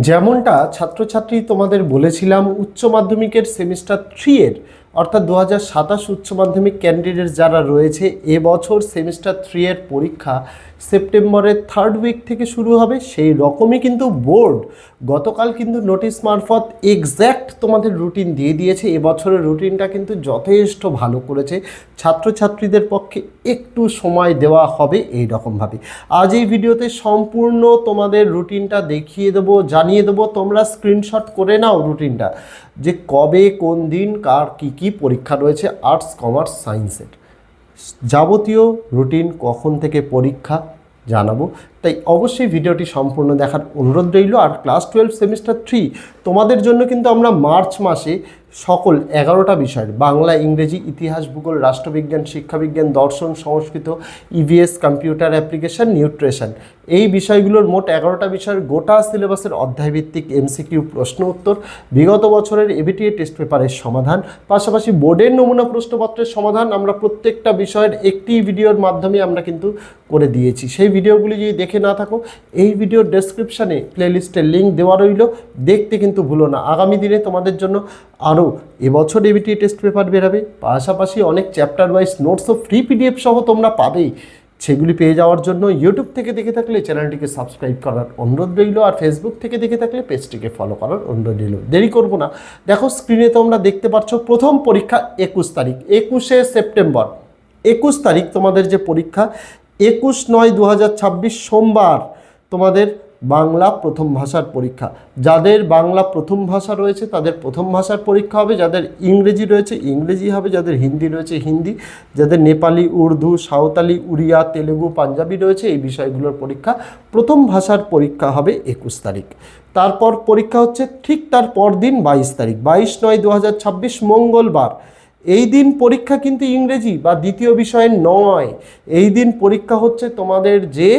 যেমনটা ছাত্রছাত্রী তোমাদের বলেছিলাম, উচ্চ মাধ্যমিকের সেমিস্টার 3 এর অর্থাৎ 2027 উচ্চ মাধ্যমিক ক্যান্ডিডেট যারা রয়েছে, এবছর সেমিস্টার 3 এর পরীক্ষা সেপ্টেম্বরের 3rd উইক থেকে শুরু হবে। সেই রকমই কিন্তু বোর্ড গতকাল কিন্তু নোটিশ মারফত এক্স্যাক্ট তোমাদের রুটিন দিয়ে দিয়েছে। এবছরের রুটিনটা কিন্তু যথেষ্ট ভালো করেছে, ছাত্রছাত্রীদের পক্ষে একটু সময় দেওয়া হবে এই রকমভাবে। আজ এই ভিডিওতে সম্পূর্ণ তোমাদের রুটিনটা দেখিয়ে দেবো, জানিয়ে দেবো। তোমরা স্ক্রিনশট করে নাও রুটিনটা, যে কবে কোন দিন কার কি পরীক্ষা রয়েছে আর্টস কমার্স সায়েন্সের। যাবতীয় রুটিন কখন থেকে পরীক্ষা জানাবো, তাই অবশ্যই ভিডিওটি সম্পূর্ণ দেখার অনুরোধ রইল। আর ক্লাস 12 সেমিস্টার 3 তোমাদের জন্য কিন্তু আমরা মার্চ মাসে সকল 11টা বিষয়ের বাংলা, ইংরেজি, ইতিহাস, ভূগোল, রাষ্ট্রবিজ্ঞান, শিক্ষাবিজ্ঞান, দর্শন, সংস্কৃত, ইভিএস, কম্পিউটার অ্যাপ্লিকেশন, নিউট্রিশন, এই বিষয়গুলোর মোট 11টা বিষয়ের গোটা সিলেবাসের অধ্যায়ভিত্তিক এমসিকিউ প্রশ্ন উত্তর, বিগত বছরের এবিটিএ টেস্ট পেপারের সমাধান, পাশাপাশি বোর্ডের নমুনা প্রশ্নপত্রের সমাধান আমরা প্রত্যেকটা বিষয়ের একটি ভিডিওর মাধ্যমে আমরা কিন্তু করে দিয়েছি। সেই ভিডিওগুলি যদি দেখে না থাকো, এই ভিডিওর ডেসক্রিপশানে প্লেলিস্টের লিঙ্ক দেওয়া রইল, দেখতে কিন্তু ভুলো না। আগামী দিনে তোমাদের জন্য আরও এবছর এবিটিএ টেস্ট পেপার বেরাবে, পাশাপাশি অনেক চ্যাপ্টার ওয়াইজ নোটস ও ফ্রি পিডিএফ সহ তোমরা পাবেই। সেগুলি পেয়ে যাওয়ার জন্য ইউটিউব থেকে দেখে থাকলে চ্যানেলটিকে সাবস্ক্রাইব করার অনুরোধ রইল, আর ফেসবুক থেকে দেখে থাকলে পেজটিকে ফলো করার অনুরোধ রইল। দেরি করব না, দেখো স্ক্রিনে তোমরা দেখতে পাচ্ছ প্রথম পরীক্ষা 21 তারিখ, 21শে সেপ্টেম্বর। 21 তারিখ তোমাদের যে পরীক্ষা, 21/9/2026 সোমবার তোমাদের বাংলা প্রথম ভাষার পরীক্ষা। যাদের বাংলা প্রথম ভাষা রয়েছে তাদের প্রথম ভাষার পরীক্ষা হবে, যাদের ইংরেজি রয়েছে ইংরেজি হবে, যাদের হিন্দি রয়েছে হিন্দি, যাদের নেপালি, উর্দু, সাঁওতালি, উড়িয়া, তেলেগু, পাঞ্জাবি রয়েছে এই বিষয়গুলোর পরীক্ষা প্রথম ভাষার পরীক্ষা হবে 21 তারিখ। তারপর পরীক্ষা হচ্ছে ঠিক তার পরদিন 22 তারিখ, 22/9/2026 মঙ্গলবার। এই দিন পরীক্ষা কিন্তু ইংরেজি বা দ্বিতীয় বিষয় নয়, এই দিন পরীক্ষা হচ্ছে তোমাদের যে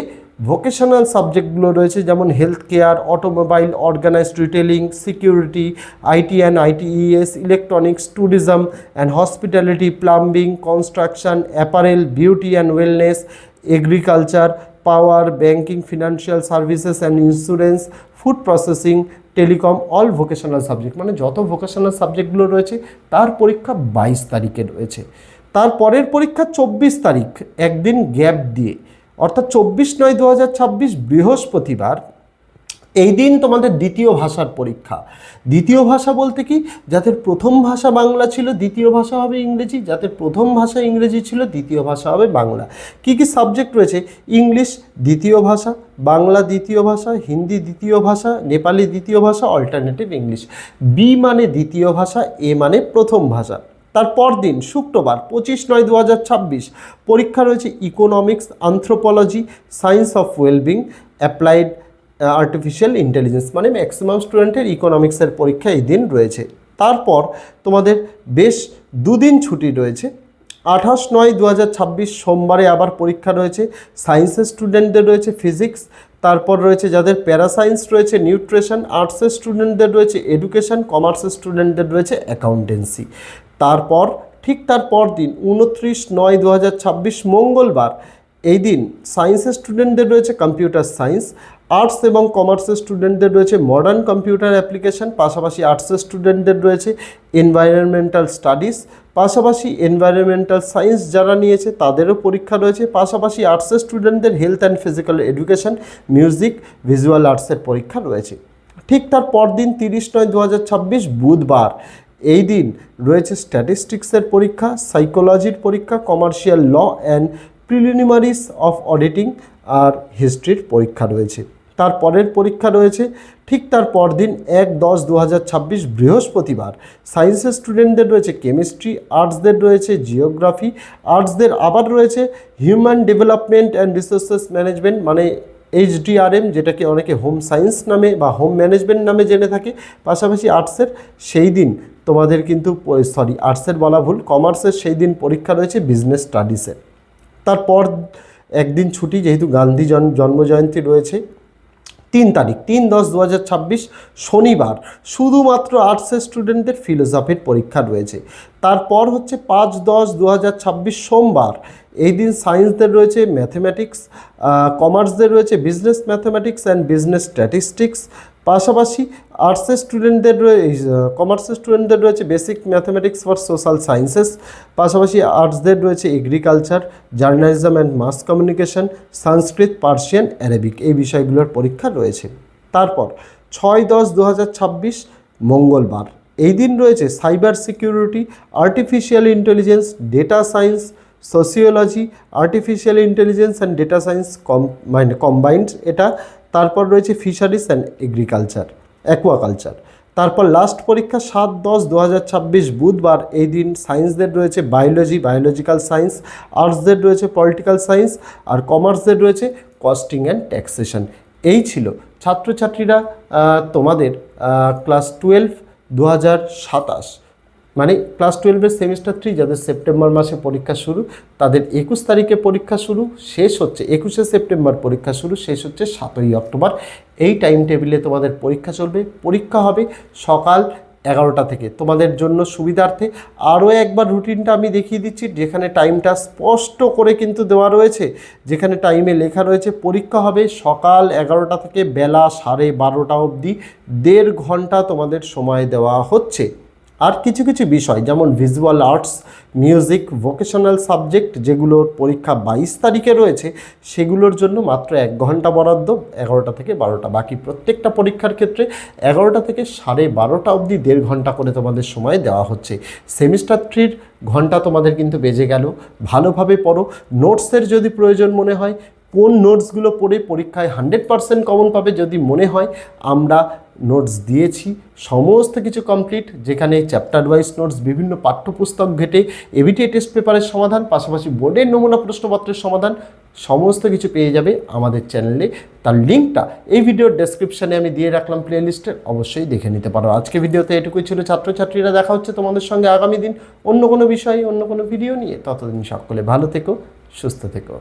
ভোকেশনাল সাবজেক্টগুলো রয়েছে, যেমন health care, automobile, organised retailing, security, IT and ITES, electronics, tourism and hospitality, plumbing, construction, apparel, beauty and wellness, agriculture, power, banking, financial services and insurance, food processing, telecom, all vocational subject, মানে যত vocational সাবজেক্টগুলো রয়েছে তার পরীক্ষা 22 তারিখে রয়েছে। তারপরের পরীক্ষা 24 তারিখ, একদিন গ্যাপ দিয়ে, অর্থাৎ 24/9/2026 বৃহস্পতিবার। এই দিন তোমাদের দ্বিতীয় ভাষার পরীক্ষা। দ্বিতীয় ভাষা বলতে কি, যাদের প্রথম ভাষা বাংলা ছিল দ্বিতীয় ভাষা হবে ইংরেজি, যাদের প্রথম ভাষা ইংরেজি ছিল দ্বিতীয় ভাষা হবে বাংলা। কি কি সাবজেক্ট রয়েছে? ইংলিশ দ্বিতীয় ভাষা, বাংলা দ্বিতীয় ভাষা, হিন্দি দ্বিতীয় ভাষা, নেপালি দ্বিতীয় ভাষা, অল্টারনেটিভ ইংলিশ। বি মানে দ্বিতীয় ভাষা, এ মানে প্রথম ভাষা। তারপর দিন শুক্রবার 25/9/2026 পরীক্ষা রয়েছে economics, anthropology, science of wellbeing, applied artificial intelligence, মানে ম্যাক্সিমাম স্টুডেন্টের ইকোনমিক্সের পরীক্ষা এই দিন রয়েছে। তারপর তোমাদের বেশ দুদিন ছুটি রয়েছে। 28/9/2026 সোমবারে আবার পরীক্ষা রয়েছে, সায়েন্সের স্টুডেন্টদের রয়েছে ফিজিক্স, তারপর রয়েছে যাদের প্যারাসায়েন্স রয়েছে নিউট্রিশন, আর্টসের স্টুডেন্টদের রয়েছে এডুকেশন, কমার্সের স্টুডেন্টদের রয়েছে অ্যাকাউন্টেন্সি। তারপর ঠিক তারপর দিন 29/9/2026 মঙ্গলবার, এই দিন সায়েন্সের স্টুডেন্টদের রয়েছে কম্পিউটার সায়েন্স, আর্টস এবং কমার্সের স্টুডেন্টদের রয়েছে মডার্ন কম্পিউটার অ্যাপ্লিকেশন, পাশাপাশি আর্টসের স্টুডেন্টদের রয়েছে এনভায়রনমেন্টাল স্টাডিজ, পাশাপাশি এনভায়রনমেন্টাল সায়েন্স যারা নিয়েছে তাদেরও পরীক্ষা রয়েছে, পাশাপাশি আর্টসের স্টুডেন্টদের health and physical education, music, visual আর্টসের পরীক্ষা রয়েছে। ঠিক তার পরদিন 30/9/2026 বুধবার, এই দিন রয়েছে স্ট্যাটিস্টিক্সের পরীক্ষা, সাইকোলজির পরীক্ষা, commercial law and preliminaries of auditing আর হিস্ট্রির পরীক্ষা রয়েছে। তারপরের পরীক্ষা রয়েছে ঠিক তার পরদিন 1/10/2026 বৃহস্পতিবার, সায়েন্সের স্টুডেন্টদের রয়েছে কেমিস্ট্রি, আর্টসদের রয়েছে জিওগ্রাফি, আর্টসদের আবার রয়েছে human development and resources management, মানে HDRM, যেটাকে অনেকে হোম সায়েন্স নামে বা হোম ম্যানেজমেন্ট নামে জেনে থাকে। পাশাপাশি আর্টসের সেই দিন তোমাদের কিন্তু আর্টসের বলা ভুল, কমার্সের সেই দিন পরীক্ষা রয়েছে বিজনেস স্টাডিসের। তারপর একদিন ছুটি, যেহেতু গান্ধী জন্মজয়ন্তী রয়েছে। 3 তারিখ 3/10/2026 শনিবার, শুধুমাত্র আর্টসের স্টুডেন্টদের ফিলোসফির পরীক্ষা রয়েছে। তারপর হচ্ছে 5/10/2026 সোমবার, এই দিন সায়েন্সদের রয়েছে ম্যাথমেটিক্স, কমার্সদের রয়েছে business mathematics and business statistics, পাশাপাশি আর্টসের স্টুডেন্টদের কমার্সের স্টুডেন্টদের রয়েছে basic mathematics for social sciences, পাশাপাশি আর্টসদের রয়েছে agriculture, journalism and mass communication, Sanskrit, Persian, Arabic, এই বিষয়গুলোর পরীক্ষা রয়েছে। তারপর 6-10-2026 মঙ্গলবার, এই দিন রয়েছে cyber security, artificial intelligence, data science, sociology, artificial intelligence and data science combined এটা। তারপর রয়েছে ফিশারিজ অ্যান্ড এগ্রিকালচার, অ্যাকোয়াকালচার। তারপর লাস্ট পরীক্ষা 7-10-2026 বুধবার, এই দিন সায়েন্সদের রয়েছে বায়োলজি, বায়োলজিক্যাল সায়েন্স, আর্টসদের রয়েছে পলিটিক্যাল সায়েন্স, আর কমার্সদের রয়েছে কস্টিং অ্যান্ড ট্যাক্সেশন। এই ছিল ছাত্রছাত্রীরা তোমাদের ক্লাস 12 2027, মানে ক্লাস 12-এর সেমিস্টার 3 যাদের সেপ্টেম্বর মাসে পরীক্ষা শুরু, তাদের 21 তারিখে পরীক্ষা শুরু, শেষ হচ্ছে 21শে সেপ্টেম্বর পরীক্ষা শুরু, শেষ হচ্ছে 7ই অক্টোবর। এই টাইম টেবিলে তোমাদের পরীক্ষা চলবে। পরীক্ষা হবে সকাল 11টা থেকে। তোমাদের জন্য সুবিধার্থে আরও একবার রুটিনটা আমি দেখিয়ে দিচ্ছি, যেখানে টাইমটা স্পষ্ট করে কিন্তু দেওয়া রয়েছে, যেখানে টাইমে লেখা রয়েছে পরীক্ষা হবে সকাল 11টা থেকে বেলা 12:30 অবধি, 1.5 ঘন্টা তোমাদের সময় দেওয়া হচ্ছে। আর কিছু কিছু বিষয় যেমন visual arts, music, vocational subject যেগুলোর পরীক্ষা 22 তারিখে রয়েছে, সেগুলোর জন্য মাত্র 1 ঘন্টা বরাদ্দ, 11টা থেকে 12টা। বাকি প্রত্যেকটা পরীক্ষার ক্ষেত্রে 11টা থেকে 12:30 অবধি 1.5 ঘন্টা করে তোমাদের সময় দেওয়া হচ্ছে। সেমিস্টার 3 ঘন্টা তোমাদের কিন্তু বেজে গেল। ভালোভাবে পড়ো। নোটসের যদি প্রয়োজন মনে হয়, কোন নোটসগুলো পড়ে পরীক্ষায় 100% কমন পাবে যদি মনে হয়, আমরা নোটস দিয়েছি, সমস্ত কিছু কমপ্লিট, যেখানে চ্যাপ্টার ওয়াইজ নোটস, বিভিন্ন পাঠ্যপুস্তক ঘেটে এবিটিএ টেস্ট পেপারের সমাধান, পাশাপাশি বোর্ডের নমুনা প্রশ্নপত্রের সমাধান, সমস্ত কিছু পেয়ে যাবে আমাদের চ্যানেলে। তার লিঙ্কটা এই ভিডিওর ডেসক্রিপশানে আমি দিয়ে রাখলাম প্লেলিস্টে, অবশ্যই দেখে নিতে পারো। আজকে ভিডিওতে এটুকুই ছিল ছাত্রছাত্রীরা। দেখা হচ্ছে তোমাদের সঙ্গে আগামী দিন অন্য কোনো বিষয়, অন্য কোনো ভিডিও নিয়ে। ততদিন সকলে ভালো থেকো, সুস্থ থেকো।